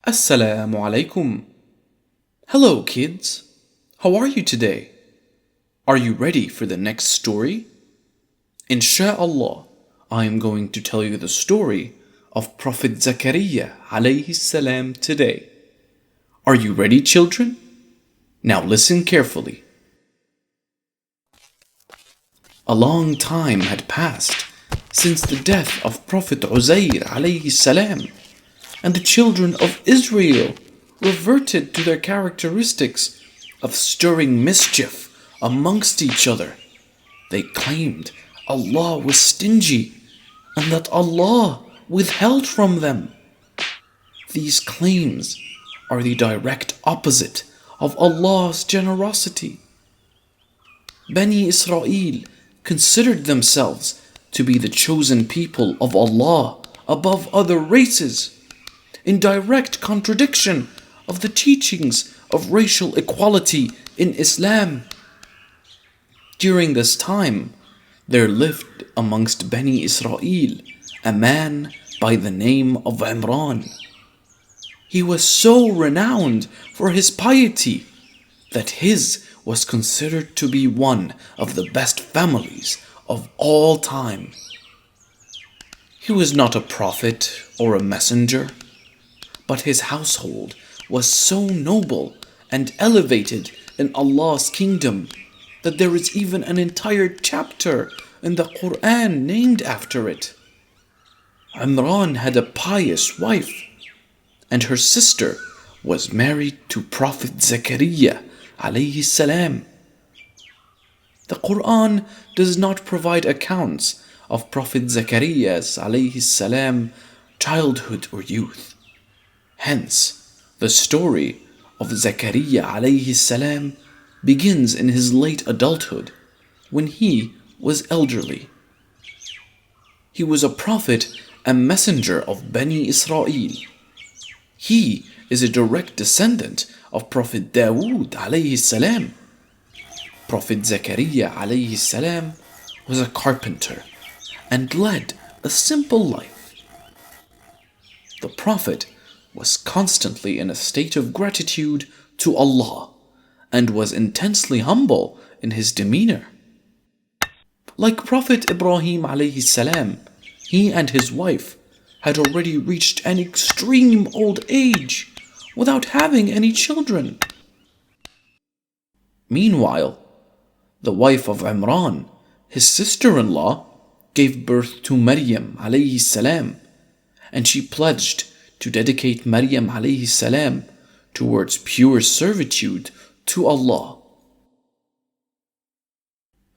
As-salamu Alaykum. Hello kids, how are you today? Are you ready for the next story? Insha'Allah, I am going to tell you the story of Prophet Zakariya alayhi salam today. Are you ready, children? Now listen carefully. A long time had passed since the death of Prophet Uzair alayhi salam, and the children of Israel reverted to their characteristics of stirring mischief amongst each other. They claimed Allah was stingy and that Allah withheld from them. These claims are the direct opposite of Allah's generosity. Bani Israel considered themselves to be the chosen people of Allah above other races, in direct contradiction of the teachings of racial equality in Islam. During this time, there lived amongst Bani Israel a man by the name of Imran. He was so renowned for his piety that his was considered to be one of the best families of all time. He was not a prophet or a messenger, but his household was so noble and elevated in Allah's kingdom that there is even an entire chapter in the Quran named after it. Imran had a pious wife, and her sister was married to Prophet Zakariya alayhi salam. The Quran does not provide accounts of Prophet Zakariya's alayhi salam childhood or youth. Hence, the story of Zakariya alayhi salam begins in his late adulthood, when he was elderly. He was a prophet and messenger of Bani Israel. He is a direct descendant of Prophet Dawood alayhi salam. Prophet Zakariya alayhi salam was a carpenter and led a simple life. The Prophet was constantly in a state of gratitude to Allah and was intensely humble in his demeanor. Like Prophet Ibrahim alayhi salam, he and his wife had already reached an extreme old age without having any children. Meanwhile, the wife of Imran, his sister-in-law, gave birth to Maryam alayhi salam, and she pledged to dedicate Maryam alayhi salam towards pure servitude to Allah.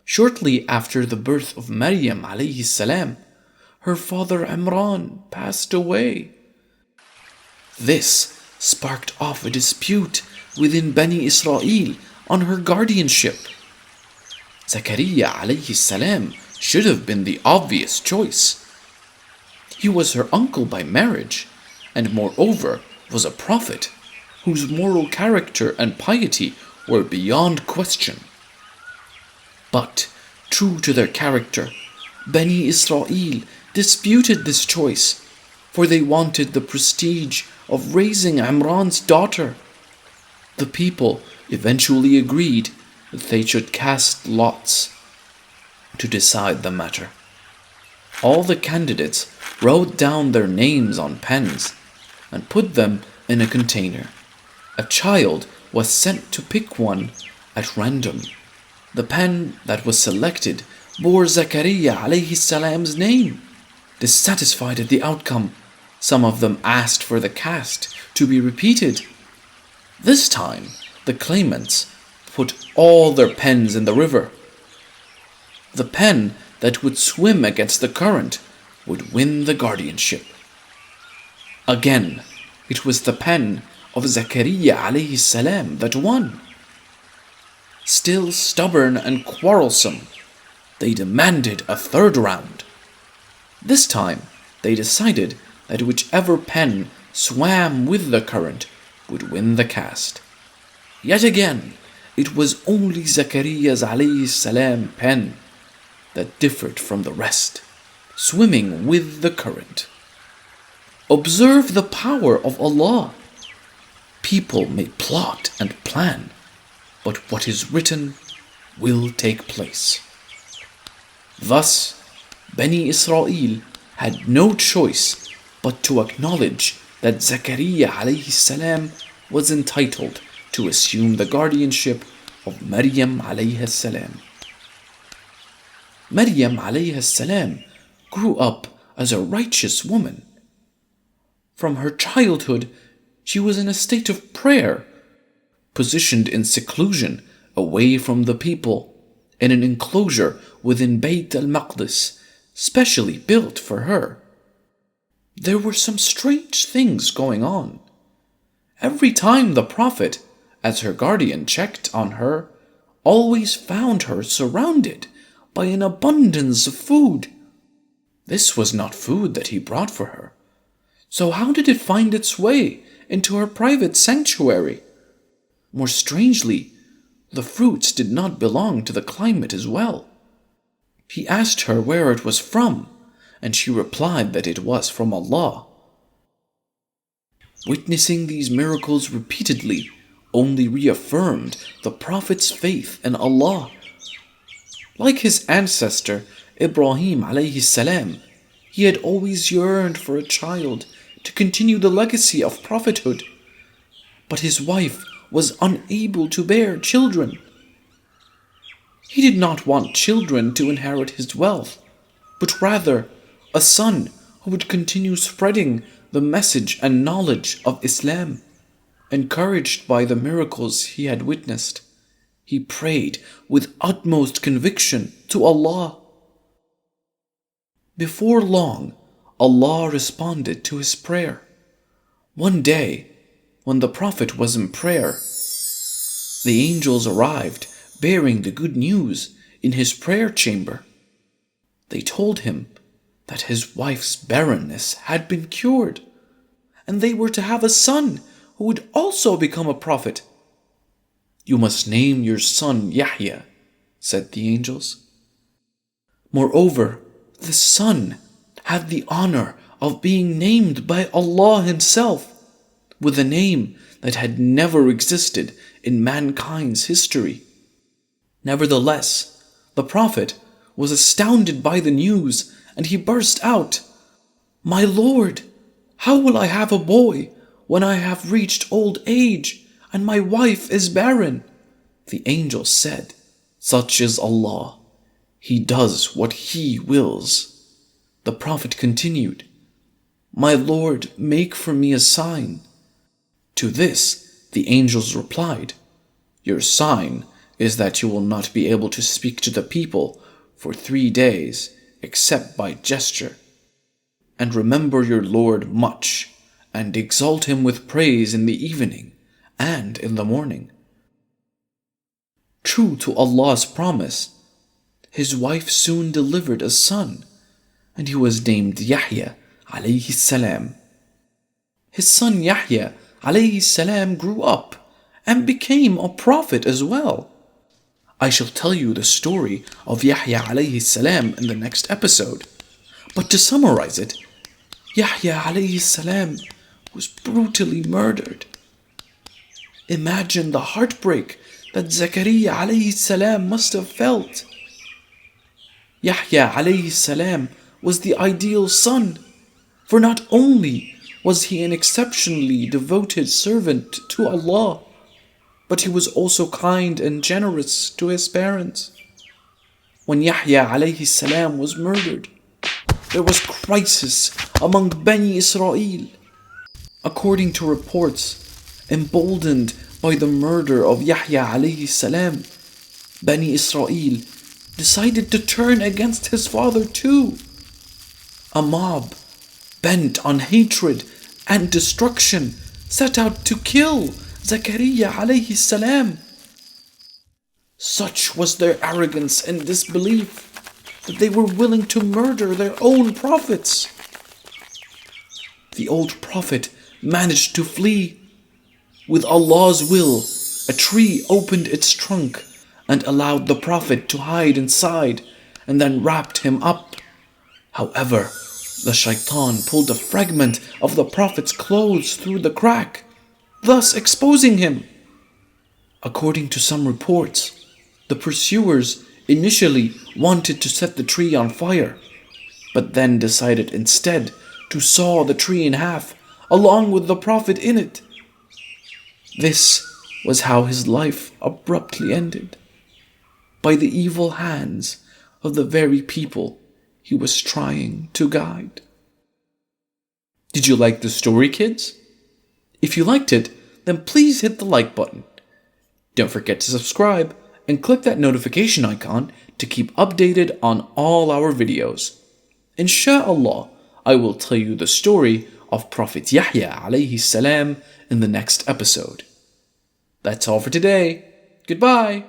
Shortly after the birth of Maryam alayhi salam, her father Imran passed away. This sparked off a dispute within Bani Israel on her guardianship. Zakariya alayhi salam should have been the obvious choice. He was her uncle by marriage, and moreover was a prophet whose moral character and piety were beyond question. But, true to their character, Bani Israel disputed this choice, for they wanted the prestige of raising Imran's daughter. The people eventually agreed that they should cast lots to decide the matter. All the candidates wrote down their names on pens and put them in a container. A child was sent to pick one at random. The pen that was selected bore Zakariya alayhi salam's name. Dissatisfied at the outcome, some of them asked for the cast to be repeated. This time, the claimants put all their pens in the river. The pen that would swim against the current would win the guardianship. Again, it was the pen of Zakariya alayhi salam that won. Still stubborn and quarrelsome, they demanded a third round. This time, they decided that whichever pen swam with the current would win the cast. Yet again, it was only Zakariya's alayhi salam pen that differed from the rest, swimming with the current. Observe the power of Allah. People may plot and plan, but what is written will take place. Thus, Bani Israel had no choice but to acknowledge that Zakariya alayhi salam was entitled to assume the guardianship of Maryam alayhi salam. Maryam alayhi salam grew up as a righteous woman. From her childhood, she was in a state of prayer, positioned in seclusion away from the people in an enclosure within Bayt al-Maqdis, specially built for her. There were some strange things going on. Every time the Prophet, as her guardian, checked on her, always found her surrounded by an abundance of food. This was not food that he brought for her. So how did it find its way into her private sanctuary? More strangely, the fruits did not belong to the climate as well. He asked her where it was from, and she replied that it was from Allah. Witnessing these miracles repeatedly only reaffirmed the Prophet's faith in Allah. Like his ancestor Ibrahim alayhi salam, he had always yearned for a child to continue the legacy of prophethood, but his wife was unable to bear children. He did not want children to inherit his wealth, but rather a son who would continue spreading the message and knowledge of Islam. Encouraged by the miracles he had witnessed, he prayed with utmost conviction to Allah. Before long, Allah responded to his prayer. One day, when the Prophet was in prayer, the angels arrived bearing the good news in his prayer chamber. They told him that his wife's barrenness had been cured, and they were to have a son who would also become a prophet. "You must name your son Yahya," said the angels. Moreover, the son had the honor of being named by Allah Himself, with a name that had never existed in mankind's history. Nevertheless, the Prophet was astounded by the news, and he burst out, "My Lord, how will I have a boy when I have reached old age and my wife is barren?" The angel said, "Such is Allah. He does what He wills." The Prophet continued, "My Lord, make for me a sign." To this, the angels replied, "Your sign is that you will not be able to speak to the people for 3 days except by gesture. And remember your Lord much, and exalt Him with praise in the evening and in the morning." True to Allah's promise, his wife soon delivered a son, and he was named Yahya alayhi salam. His son Yahya alayhi salam grew up and became a prophet as well. I shall tell you the story of Yahya alayhi salam in the next episode. But to summarize it, Yahya alayhi salam was brutally murdered. Imagine the heartbreak that Zakariya alayhi salam must have felt. Yahya alayhi salam was the ideal son, for not only was he an exceptionally devoted servant to Allah, but he was also kind and generous to his parents. When Yahya alayhi salam was murdered, there was crisis among Bani Israel. According to reports, emboldened by the murder of Yahya alayhi salam, Bani Israel decided to turn against his father too. A mob, bent on hatred and destruction, set out to kill Zakariya alayhi salam. Such was their arrogance and disbelief that they were willing to murder their own prophets. The old prophet managed to flee. With Allah's will, a tree opened its trunk and allowed the prophet to hide inside and then wrapped him up. However, the shaitan pulled a fragment of the prophet's clothes through the crack. thus exposing him. According to some reports, the pursuers initially wanted to set the tree on fire, but then decided instead to saw the tree in half along with the Prophet in it. This was how his life abruptly ended, by the evil hands of the very people he was trying to guide. Did you like the story, kids? If you liked it, then please hit the like button. Don't forget to subscribe and click that notification icon to keep updated on all our videos. Insha'Allah, I will tell you the story of Prophet Yahya alayhi salam in the next episode. That's all for today. Goodbye.